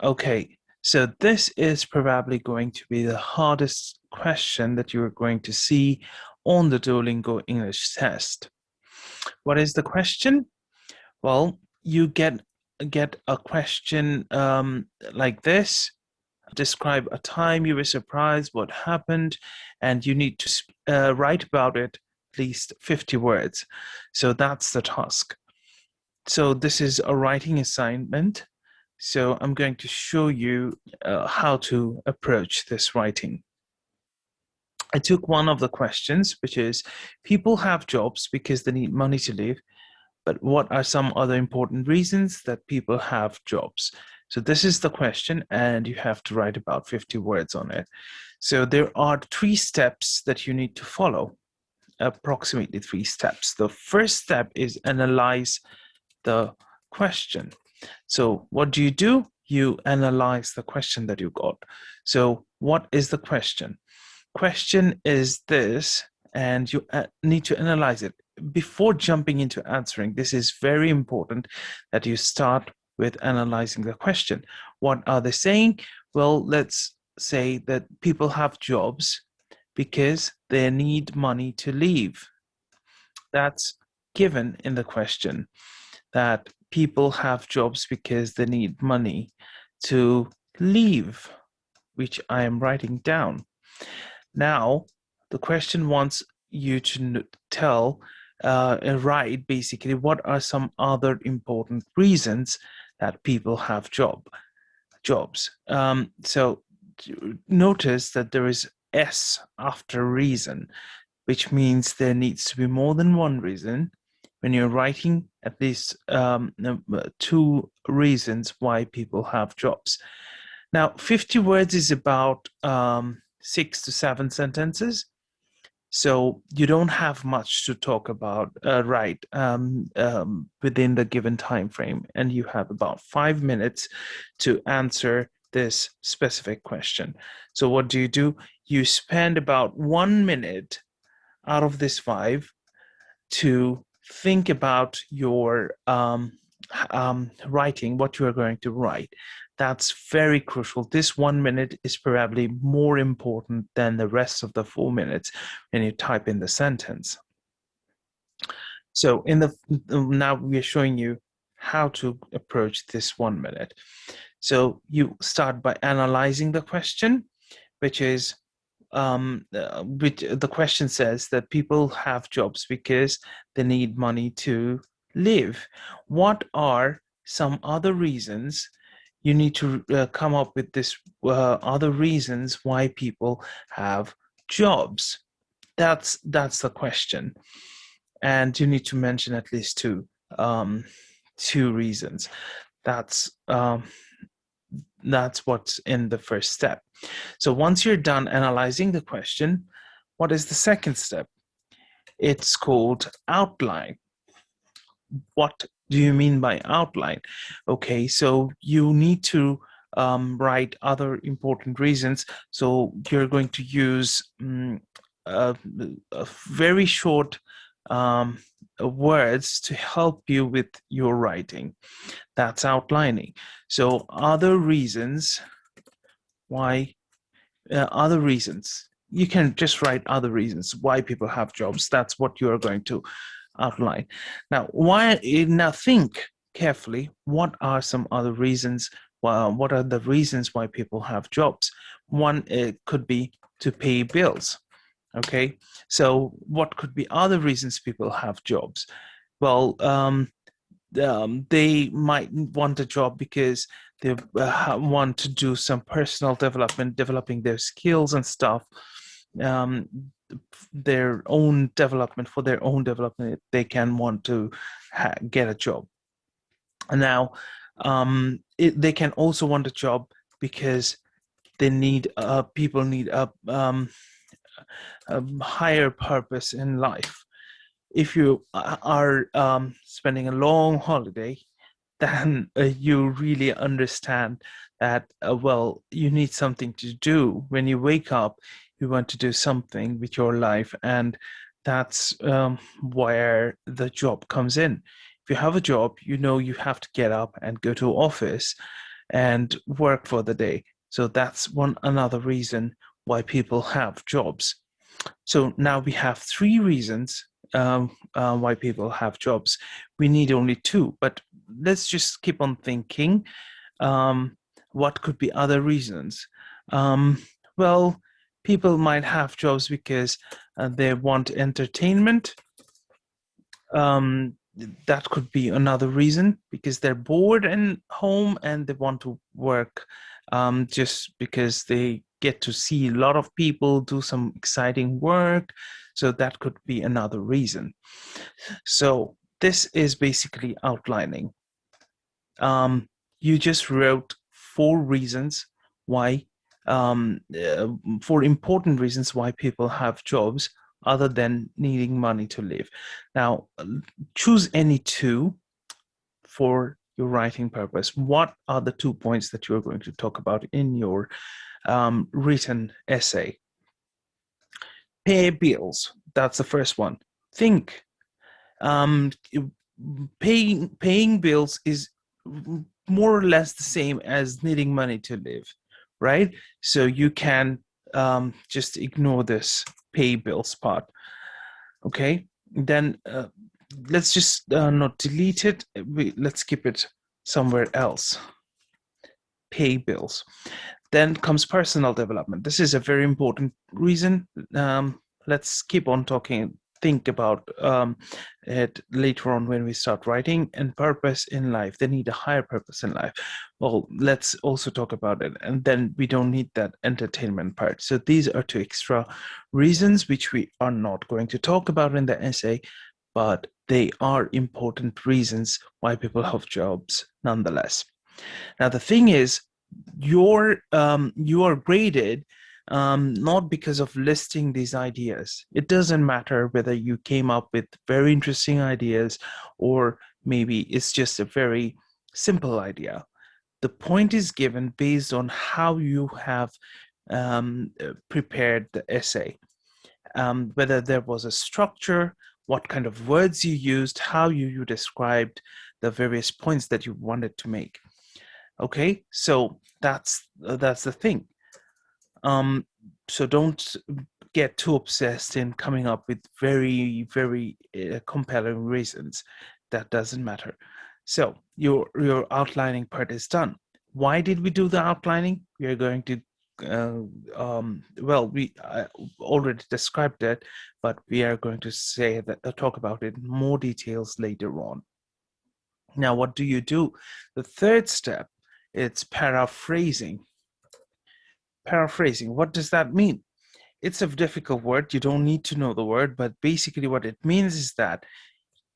Okay, so this is probably going to be the hardest question that you're going to see on the Duolingo English test. What is the question? Well, you get a question like this. Describe a time you were surprised, what happened, and you need to write about it at least 50 words. So that's the task. So this is a writing assignment. So I'm going to show you how to approach this writing. I took one of the questions, which is people have jobs because they need money to live, but what are some other important reasons that people have jobs? So this is the question, and you have to write about 50 words on it. So there are 3 steps that you need to follow, approximately 3 steps. The first step is analyze the question. So what do? You analyze the question that you got. So what is the question? Question is this, and you need to analyze it. Before jumping into answering, this is very important that you start with analyzing the question. What are they saying? Well, let's say that people have jobs because they need money to live. That's given in the question, that people have jobs because they need money to live, which I am writing down. Now, the question wants you to tell, write basically, what are some other important reasons that people have jobs. So notice that there is S after reason, which means there needs to be more than one reason. When you're writing, at least 2 reasons why people have jobs. Now, 50 words is about 6 to 7 sentences. So you don't have much to talk about, right, within the given time frame, and you have about 5 minutes to answer this specific question. So what do? You spend about 1 minute out of this 5 to think about your writing, what you are going to write. That's very crucial. This 1 minute is probably more important than the rest of the 4 minutes when you type in the sentence. So now we are showing you how to approach this 1 minute. So you start by analyzing the question, which is which the question says that people have jobs because they need money to live. What are some other reasons? You need to come up with this other reasons why people have jobs. That's the question, and you need to mention at least two reasons. That's um, that's what's in the first step. So once you're done analyzing the question, what is the second step? It's called outline. What do you mean by outline? Okay, so you need to write other important reasons. So you're going to use a very short words to help you with your writing. That's outlining. So other reasons why, other reasons. You can just write other reasons why people have jobs. That's what you're going to outline. Now think carefully. What are some other reasons? What are the reasons why people have jobs? One, it could be to pay bills. Okay, so what could be other reasons people have jobs? Well, they might want a job because they want to do some personal development, developing their skills and stuff, um, their own development, for their own development. They can want to get a job. And now they can also want a job because they need people need a higher purpose in life. If you are spending a long holiday, then you really understand that, well, you need something to do. When you wake up, you want to do something with your life, and that's where the job comes in. If you have a job, you know you have to get up and go to office. and work for the day. So that's another reason why people have jobs. So now we have three reasons why people have jobs. We need only two, but let's just keep on thinking. What could be other reasons? Well, people might have jobs because they want entertainment. That could be another reason, because they're bored in home and they want to work just because they get to see a lot of people do some exciting work. So that could be another reason. So this is basically outlining. You just wrote four reasons why, four important reasons why people have jobs other than needing money to live. Now, choose any two for your writing purpose. What are the 2 points that you're going to talk about in your written essay? Pay bills. That's the first one. Think. Um, paying bills is more or less the same as needing money to live, right? So you can just ignore this pay bills part. Okay, then let's just not delete it. Let's keep it somewhere else. Pay bills. Then comes personal development. This is a very important reason. Let's keep on talking. Think about it later on when we start writing. And purpose in life. They need a higher purpose in life. Well, let's also talk about it. And then we don't need that entertainment part. So these are two extra reasons which we are not going to talk about in the essay, but they are important reasons why people have jobs nonetheless. Now the thing is, you are graded not because of listing these ideas. It doesn't matter whether you came up with very interesting ideas or maybe it's just a very simple idea. The point is given based on how you have prepared the essay, whether there was a structure, what kind of words you used, how you described the various points that you wanted to make. Okay, so that's the thing. So don't get too obsessed in coming up with very compelling reasons. That doesn't matter. So your outlining part is done. Why did we do the outlining? We are going to well, we already described it, but we are going to say that talk about it in more details later on. Now, what do you do? The third step, it's paraphrasing. Paraphrasing, what does that mean? It's a difficult word. You don't need to know the word, but basically what it means is that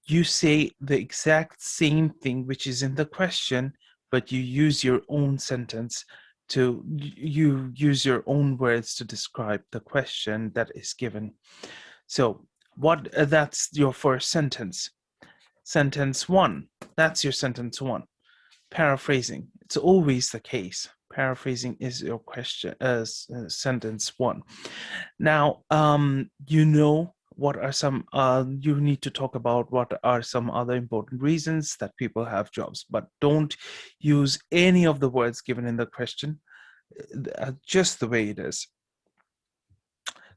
you say the exact same thing which is in the question, but you use your own sentence to, you use your own words to describe the question that is given. So what that's your first sentence. Sentence one, that's your sentence one. Paraphrasing, it's always the case. Paraphrasing is your question as sentence one. Now, you know what are some, you need to talk about what are some other important reasons that people have jobs, but don't use any of the words given in the question, just the way it is.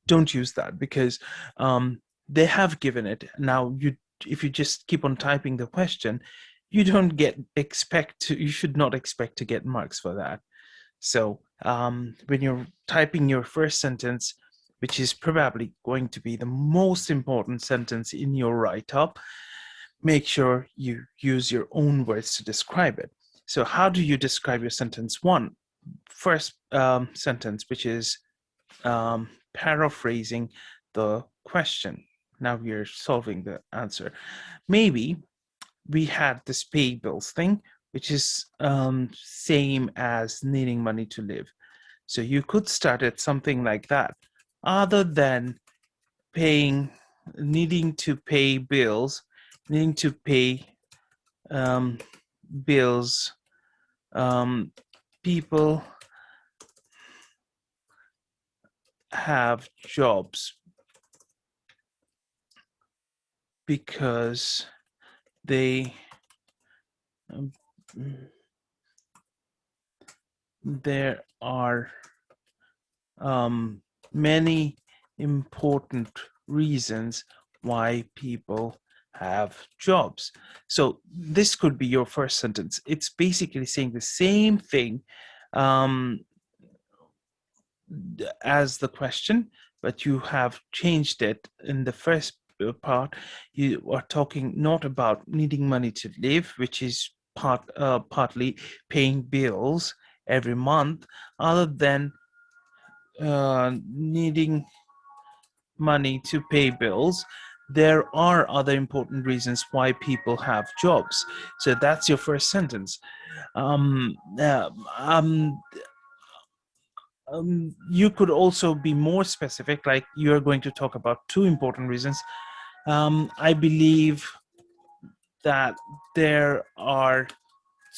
Don't use that because they have given it. Now, if you just keep on typing the question, you don't you should not expect to get marks for that. So when you're typing your first sentence, which is probably going to be the most important sentence in your write-up, make sure you use your own words to describe it. So how do you describe your sentence one? First sentence, which is paraphrasing the question. Now we are solving the answer. Maybe we had this pay bills thing, which is same as needing money to live. So you could start it something like that. Other than needing to pay bills, needing to pay bills, people have jobs because they there are many important reasons why people have jobs. So this could be your first sentence. It's basically saying the same thing as the question, but you have changed it. In the first part, you are talking not about needing money to live, which is partly paying bills every month, other than needing money to pay bills. There are other important reasons why people have jobs. So that's your first sentence. Um, uh, um, you could also be more specific, like you're going to talk about two important reasons. I believe that there are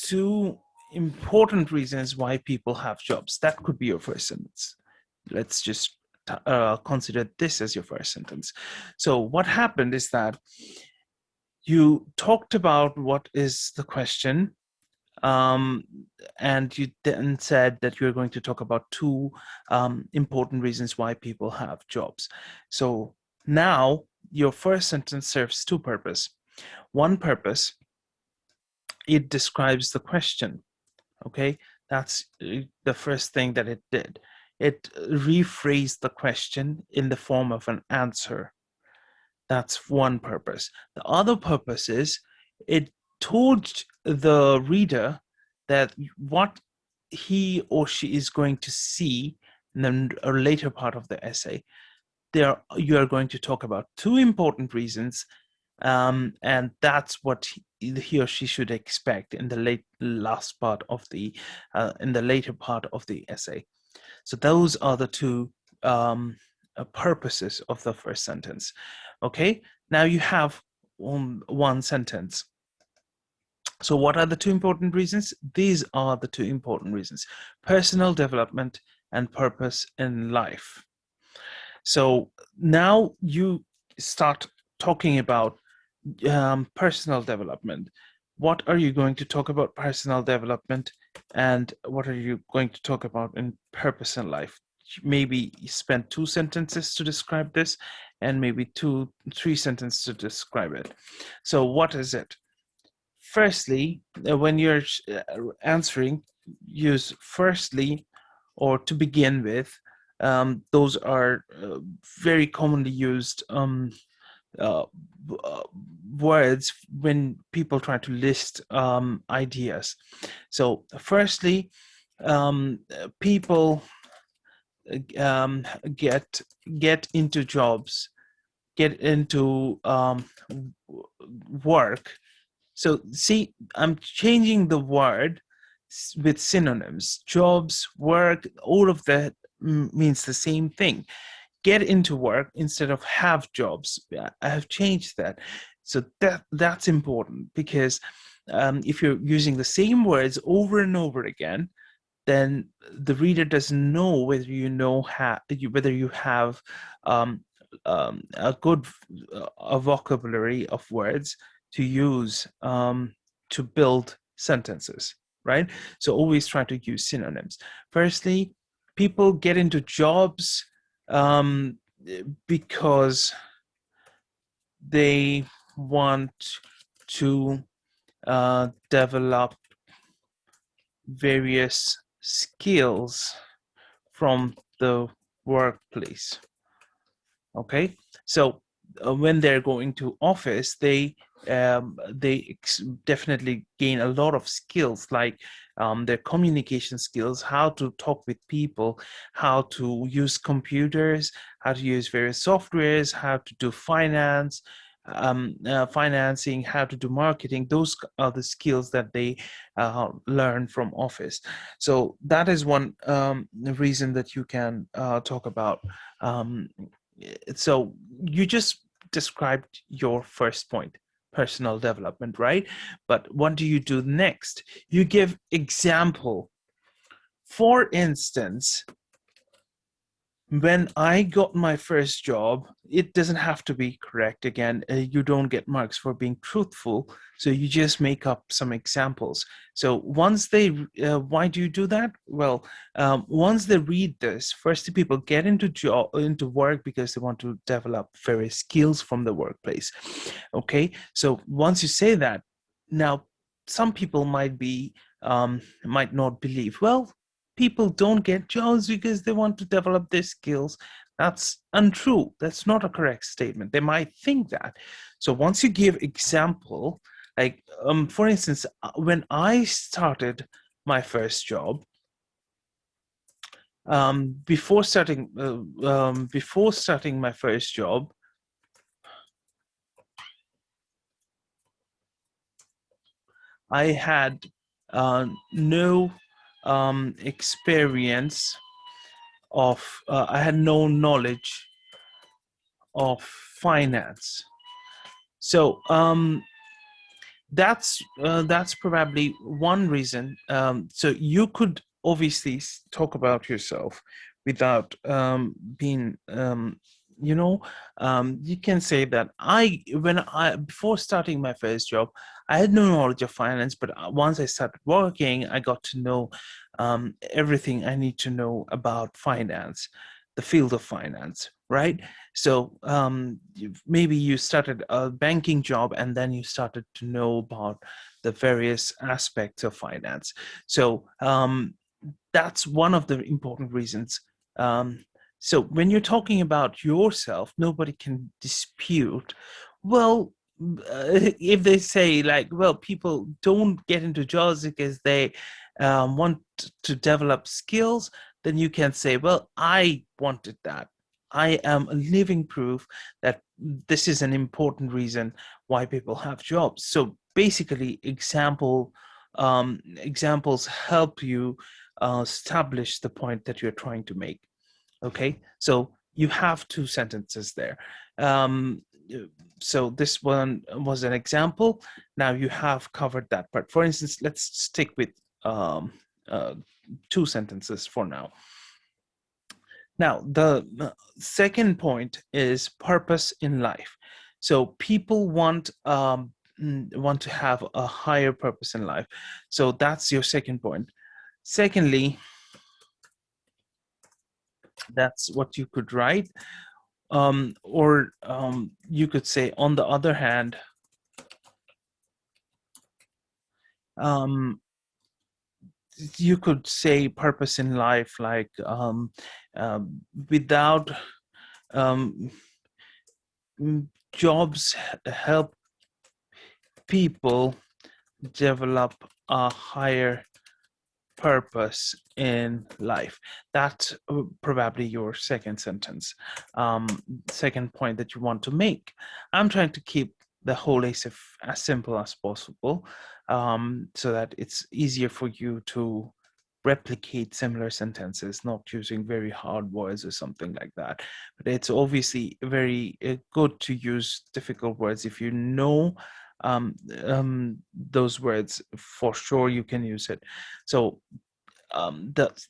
two important reasons why people have jobs. That could be your first sentence. Let's just consider this as your first sentence. So what happened is that you talked about what is the question, and you then said that you're going to talk about two important reasons why people have jobs. So now your first sentence serves two purposes. One purpose, it describes the question. Okay, that's the first thing that it did. It rephrased the question in the form of an answer. That's one purpose. The other purpose is it told the reader that what he or she is going to see in the later part of the essay. You are going to talk about two important reasons, and that's what he or she should expect in the last part of the in the later part of the essay. So those are the two purposes of the first sentence. Okay, now you have one sentence. So what are the two important reasons? These are the two important reasons: personal development and purpose in life. So now you start talking about personal development. What are you going to talk about personal development, and what are you going to talk about in purpose in life? Maybe spend two sentences to describe this, and maybe three sentences to describe it. So what is it? Firstly, when you're answering, use firstly or to begin with. Those are very commonly used uh, words when people try to list ideas. So firstly, people um, get into jobs, get into work. So see, I'm changing the word with synonyms. Jobs, work, all of that means the same thing. Get into work instead of have jobs. I have changed that. So that's important, because if you're using the same words over and over again, then the reader doesn't know whether whether you have a good a vocabulary of words to use to build sentences, right? So always try to use synonyms. Firstly, people get into jobs because they want to develop various skills from the workplace. Okay, so when they're going to office, they definitely gain a lot of skills, like their communication skills, how to talk with people, how to use computers, how to use various softwares, how to do financing, how to do marketing. Those are the skills that they learn from office. So that is one reason that you can talk about. So you just described your first point, personal development, right? But what do you do next? You give example. For instance, when I got my first job, it doesn't have to be correct. Again, you don't get marks for being truthful. So you just make up some examples. So once they, why do you do that? Well, once they read this, first the people get into work because they want to develop various skills from the workplace. Okay, so once you say that, now some people might not believe. Well, people don't get jobs because they want to develop their skills. That's untrue. That's not a correct statement. They might think that. So once you give example, like for instance, when I started my first job, before starting my first job, I had no experience of, I had no knowledge of finance. So that's probably one reason. So you could obviously talk about yourself without being, you can say that before starting my first job, I had no knowledge of finance, but once I started working, I got to know everything I need to know about finance, the field of finance, right? So maybe you started a banking job and then you started to know about the various aspects of finance. So that's one of the important reasons. So when you're talking about yourself, nobody can dispute. Well, if they say like, well, people don't get into jobs because they want to develop skills, then you can say, well, I wanted that. I am a living proof that this is an important reason why people have jobs. So basically, examples help you establish the point that you're trying to make. Okay, so you have two sentences there. Um, so this one was an example. Now you have covered that part. For instance, let's stick with um, uh, two sentences for now. Now, the second point is purpose in life. So people want to have a higher purpose in life. So that's your second point. Secondly, that's what you could write. Or you could say, on the other hand, um, you could say purpose in life like without um, jobs help people develop a higher purpose in life. That's probably your second sentence, second point that you want to make. I'm trying to keep the whole essay as simple as possible, so that it's easier for you to replicate similar sentences, not using very hard words or something like that. But it's obviously very good to use difficult words. If you know um, those words, for sure you can use it. So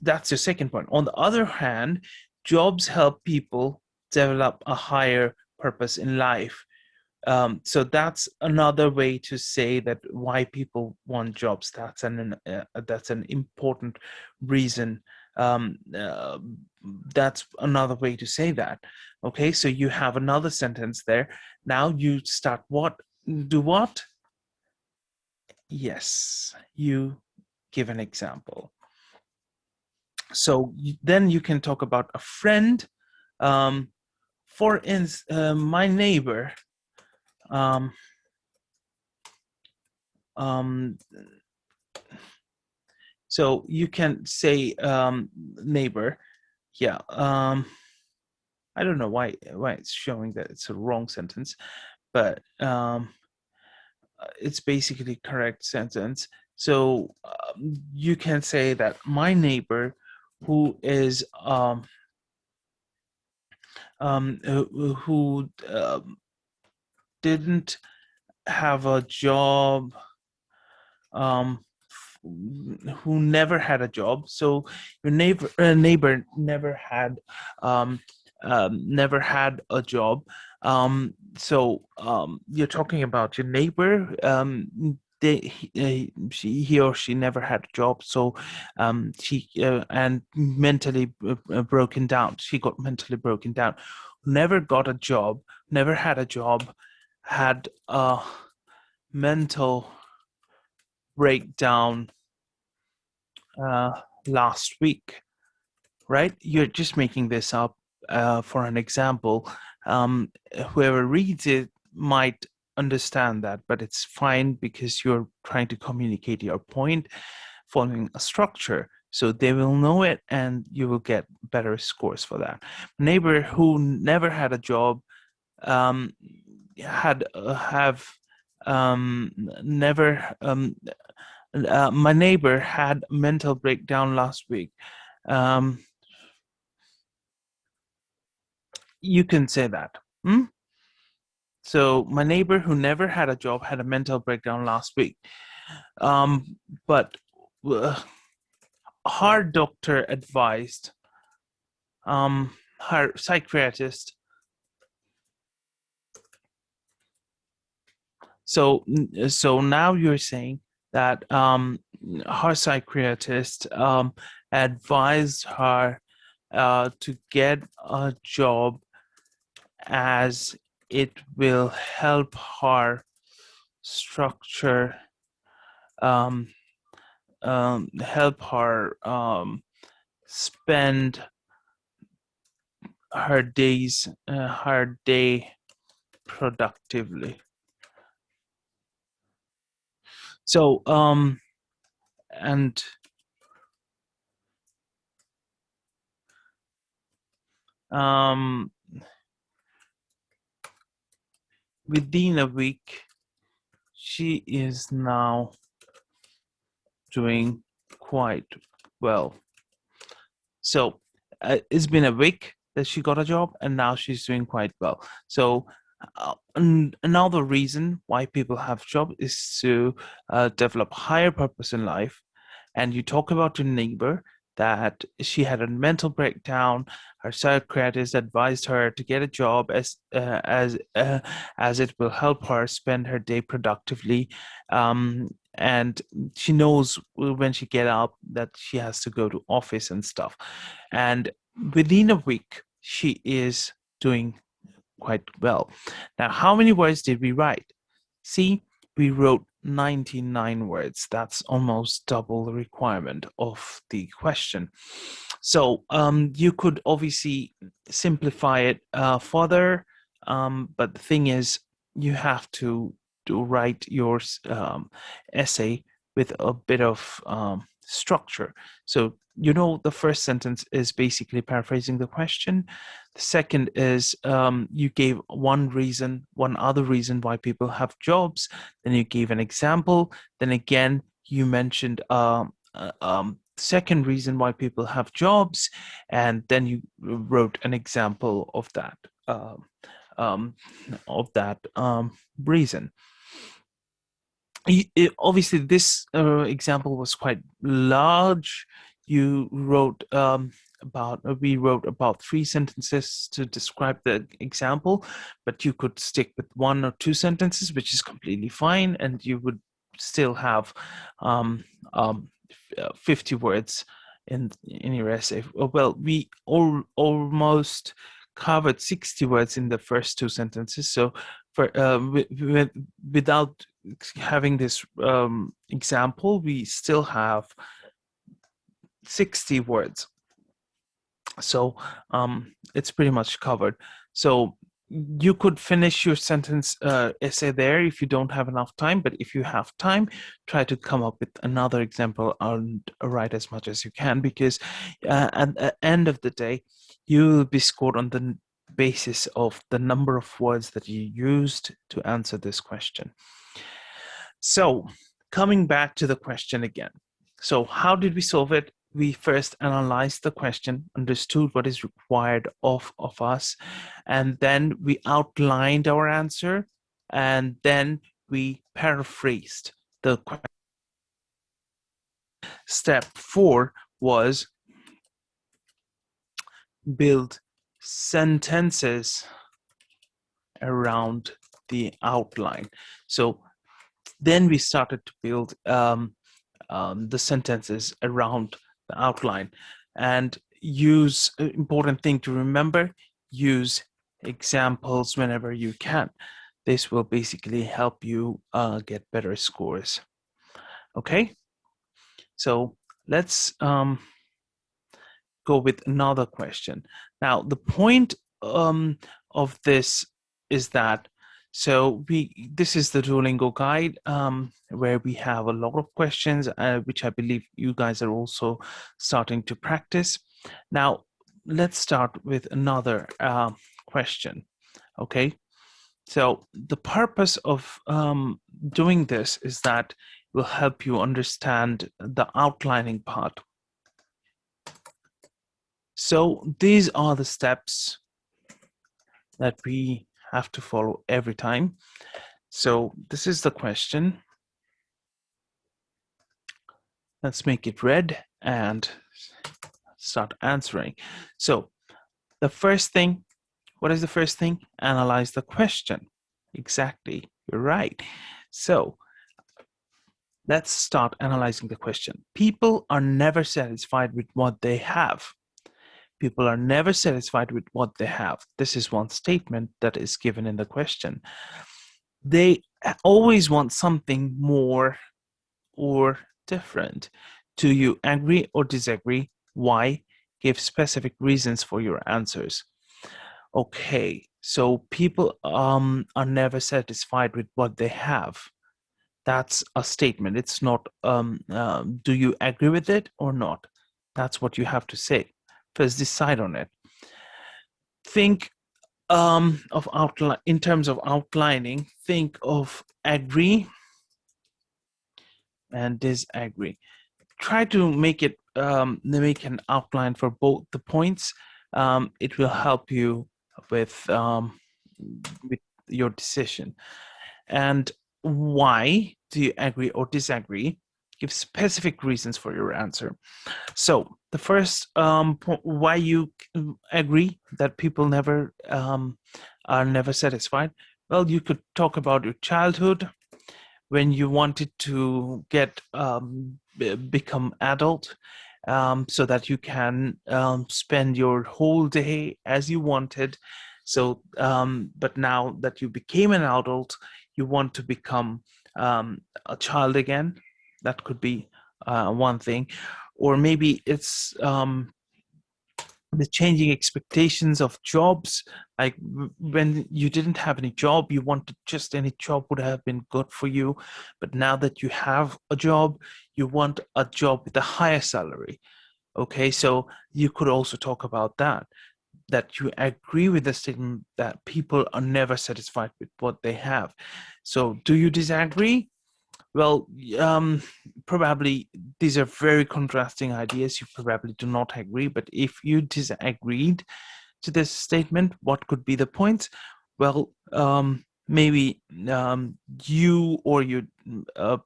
that's your second point. On the other hand, jobs help people develop a higher purpose in life. So that's another way to say that why people want jobs. That's an important reason. That's another way to say that. Okay, so you have another sentence there. Now you start what? Do what? Yes, you give an example. So then you can talk about a friend. Um, for instance, my neighbor. Um, um, so you can say neighbor. Yeah. I don't know why it's showing that it's a wrong sentence, but it's basically correct sentence. So you can say that my neighbor, who is who didn't have a job who never had a job. So your neighbor never had a job. So you're talking about your neighbor. He or she never had a job, so she and mentally broken down. She got mentally broken down. Never got a job, never had a job, had a mental breakdown last week, right? You're just making this up for an example. Whoever reads it might understand that, but it's fine because you're trying to communicate your point following a structure. So they will know it and you will get better scores for that. Neighbor who never had a job um, had have never my neighbor had a mental breakdown last week. Um, you can say that. Hmm? So my neighbor who never had a job had a mental breakdown last week. But her doctor advised, her psychiatrist. So now you're saying that her psychiatrist advised her to get a job as it will help her structure, um, help her spend her days, her day productively. So, and within a week, she is now doing quite well. So it's been a week that she got a job, and now she's doing quite well. So another reason why people have job is to develop higher purpose in life. And you talk about your neighbor that she had a mental breakdown. Her psychiatrist advised her to get a job as it will help her spend her day productively. And she knows when she get up that she has to go to office and stuff. And within a week, she is doing quite well. Now, how many words did we write? See, we wrote 99 words. That's almost double the requirement of the question. So you could obviously simplify it further, but the thing is, you have to write your essay with a bit of structure. So the first sentence is basically paraphrasing the question. The second is you gave one other reason why people have jobs. Then you gave an example. Then again, you mentioned second reason why people have jobs, and then you wrote an example of that um, reason. Obviously, this example was quite large. You wrote we wrote about 3 sentences to describe the example, but you could stick with 1 or 2 sentences, which is completely fine, and you would still have um, 50 words in your essay. Well, we almost covered 60 words in the first 2 sentences. So for without having this example, we still have 60 words. So it's pretty much covered. So you could finish your sentence essay there if you don't have enough time, but if you have time, try to come up with another example and write as much as you can, because at the end of the day, you will be scored on the basis of the number of words that you used to answer this question. So coming back to the question again. So how did we solve it? We first analyzed the question, understood what is required of us, and then we outlined our answer, and then we paraphrased the question. Step 4 was build sentences around the outline. So then we started to build the sentences around the outline, and use important thing to remember, use examples whenever you can. This will basically help you get better scores. Okay, so let's go with another question. Now, the point of this is that, so this is the Duolingo guide where we have a lot of questions, which I believe you guys are also starting to practice. Now, let's start with another question. Okay, so the purpose of doing this is that it will help you understand the outlining part. So these are the steps that we have to follow every time. So this is the question. Let's make it red and start answering. So the first thing, what is the first thing? Analyze the question. Exactly, you're right. So let's start analyzing the question. People are never satisfied with what they have. People are never satisfied with what they have. This is one statement that is given in the question. They always want something more or different. Do you agree or disagree? Why? Give specific reasons for your answers. Okay, so people are never satisfied with what they have. That's a statement. It's not, do you agree with it or not? That's what you have to say. First, decide on it. Think of outline in terms of outlining. Think of agree and disagree. Try to make an outline for both the points. It will help you with your decision. And why do you agree or disagree? Give specific reasons for your answer. So the first why you agree that people are never satisfied. Well, you could talk about your childhood, when you wanted to get become adult, so that you can spend your whole day as you wanted. So but now that you became an adult, you want to become a child again. That could be one thing. Or maybe it's the changing expectations of jobs. Like when you didn't have any job, you wanted just any job would have been good for you. But now that you have a job, you want a job with a higher salary. Okay, so you could also talk about that you agree with the statement that people are never satisfied with what they have. So do you disagree? Well, probably these are very contrasting ideas. You probably do not agree, but if you disagreed to this statement, what could be the points? Well, maybe you or your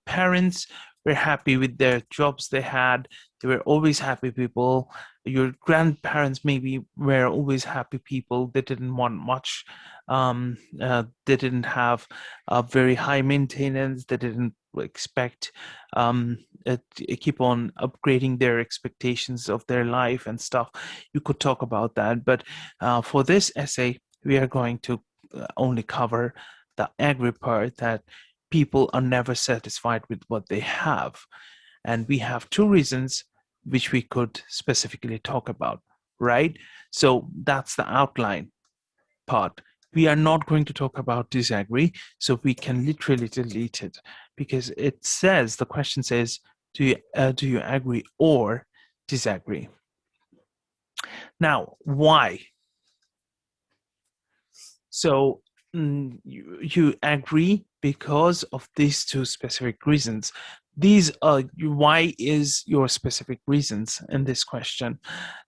parents were happy with their jobs they had. They were always happy people. Your grandparents maybe were always happy people. They didn't want much. They didn't have a very high maintenance. They didn't expect keep on upgrading their expectations of their life and stuff. You could talk about that, but for this essay we are going to only cover the agree part, that people are never satisfied with what they have. And we have two reasons which we could specifically talk about, right? So that's the outline part. We are not going to talk about disagree, so we can literally delete it, because it says, the question says, do you agree or disagree? Now, why? So you agree because of these two specific reasons. These are, why is your specific reasons in this question.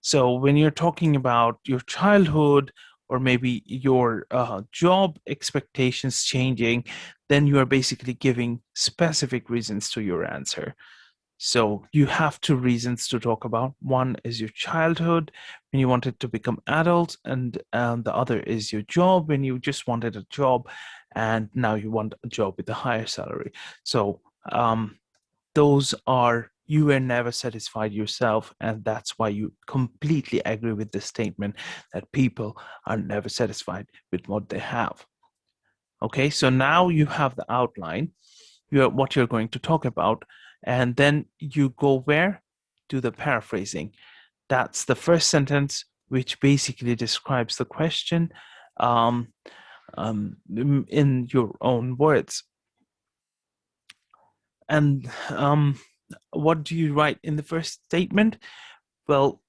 So when you're talking about your childhood, or maybe your job expectations changing, then you are basically giving specific reasons to your answer. So you have two reasons to talk about. One is your childhood when you wanted to become adult, and the other is your job when you just wanted a job, and now you want a job with a higher salary. So those are, you were never satisfied yourself, and that's why you completely agree with the statement that people are never satisfied with what they have. Okay, so now you have the outline, what you're going to talk about, and then you go where? To the paraphrasing. That's the first sentence, which basically describes the question um, in your own words. And what do you write in the first statement? Well,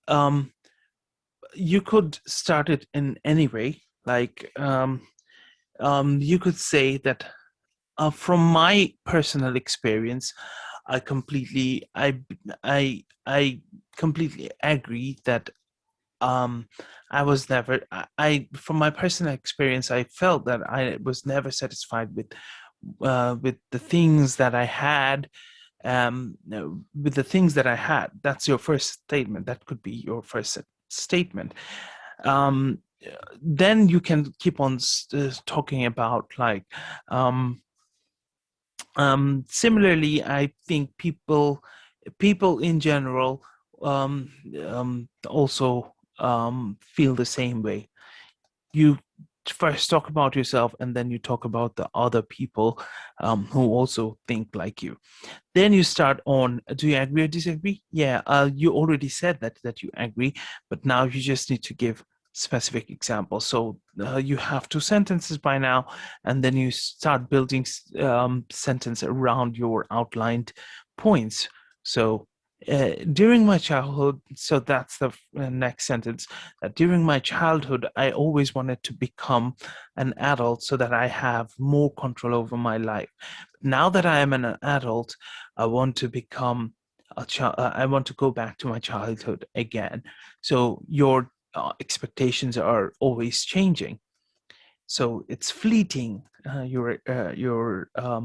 you could start it in any way. Like you could say that from my personal experience, I completely agree that I was never from my personal experience, I felt that I was never satisfied with the things that I had. No, with the things that I had. That's your first statement. That could be your first statement. Um, then you can keep on talking about like similarly, I think people in general also feel the same way. You first talk about yourself, and then you talk about the other people who also think like you. Then you start on, do you agree or disagree? Yeah, you already said that you agree, but now you just need to give specific examples. So you have two sentences by now, and then you start building sentence around your outlined points. So during my childhood, so that's the next sentence. During my childhood, I always wanted to become an adult so that I have more control over my life. Now that I am an adult, I want to become a child. I want to go back to my childhood again. So your expectations are always changing. So it's fleeting. Your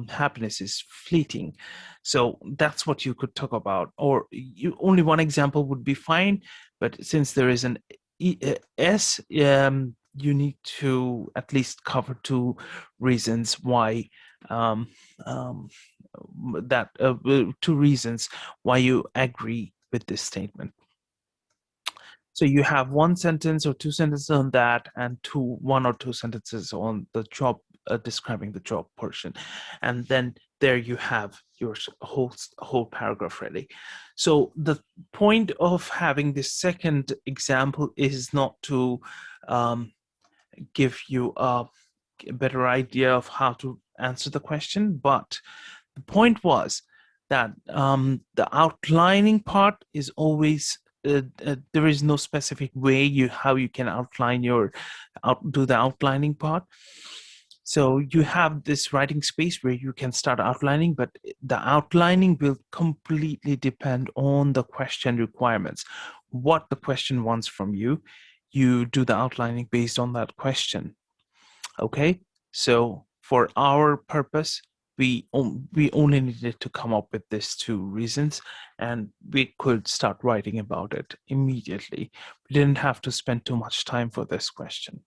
happiness is fleeting. So that's what you could talk about. Or you only one example would be fine. But since there is an S, you need to at least cover two reasons why um, um, that two reasons why you agree with this statement. So you have one sentence or two sentences on that, and one or two sentences on the job, describing the job portion, and then there you have your whole paragraph ready. So the point of having this second example is not to um, give you a better idea of how to answer the question, but the point was that the outlining part is always there is no specific way how you can outline do the outlining part. So you have this writing space where you can start outlining, but the outlining will completely depend on the question requirements. What the question wants from you, you do the outlining based on that question. Okay, so for our purpose, we only needed to come up with these two reasons, and we could start writing about it immediately. We didn't have to spend too much time for this question.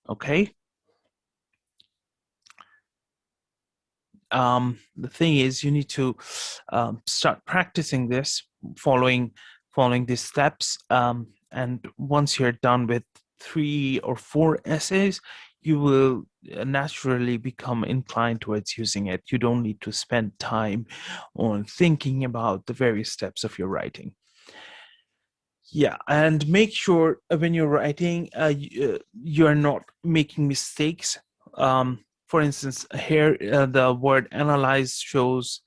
Okay. The thing is, you need to start practicing this, following these steps, and once you're done with 3 or 4 essays, you will naturally become inclined towards using it. You don't need to spend time on thinking about the various steps of your writing. Yeah, and make sure when you're writing, you're not making mistakes. For instance, here the word analyze shows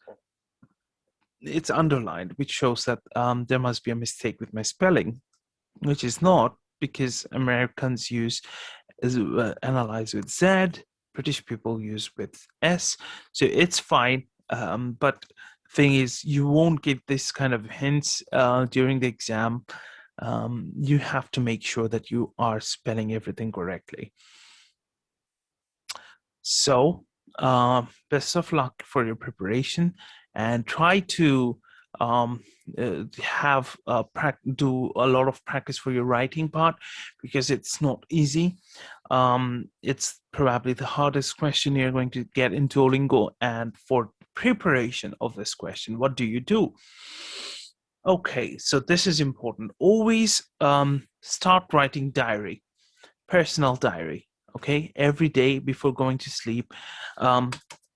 it's underlined, which shows that there must be a mistake with my spelling, which is not, because Americans use analyze with Z, British people use with S, so it's fine. But thing is, you won't get this kind of hints during the exam. You have to make sure that you are spelling everything correctly. So, best of luck for your preparation, and try to have do a lot of practice for your writing part, because it's not easy. It's probably the hardest question you're going to get in Duolingo. And for preparation of this question, what do you do? Okay, so this is important. Always start writing diary, personal diary. Okay, every day before going to sleep,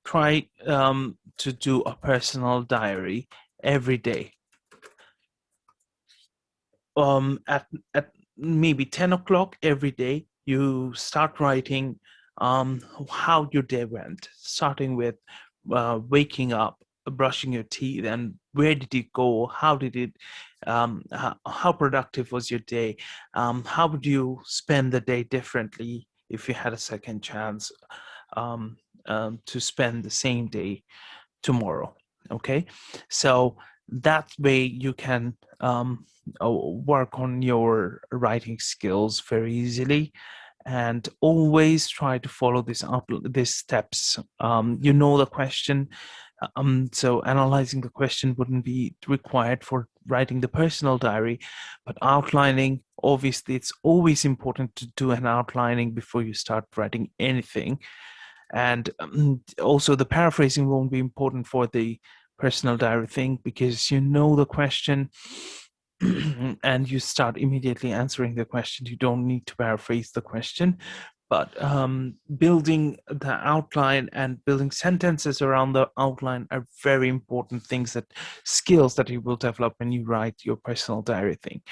try to do a personal diary every day. At maybe 10 o'clock every day, you start writing how your day went, starting with waking up, brushing your teeth, and where did it go, how did it how productive was your day, how would you spend the day differently if you had a second chance um, to spend the same day tomorrow. Okay, so that way you can work on your writing skills very easily, and always try to follow these steps. You know the question, so analyzing the question wouldn't be required for writing the personal diary, but outlining, obviously it's always important to do an outlining before you start writing anything. And also the paraphrasing won't be important for the personal diary thing, because you know the question and you start immediately answering the question. You don't need to paraphrase the question. But building the outline and building sentences around the outline are very important things, that skills that you will develop when you write your personal diary thing.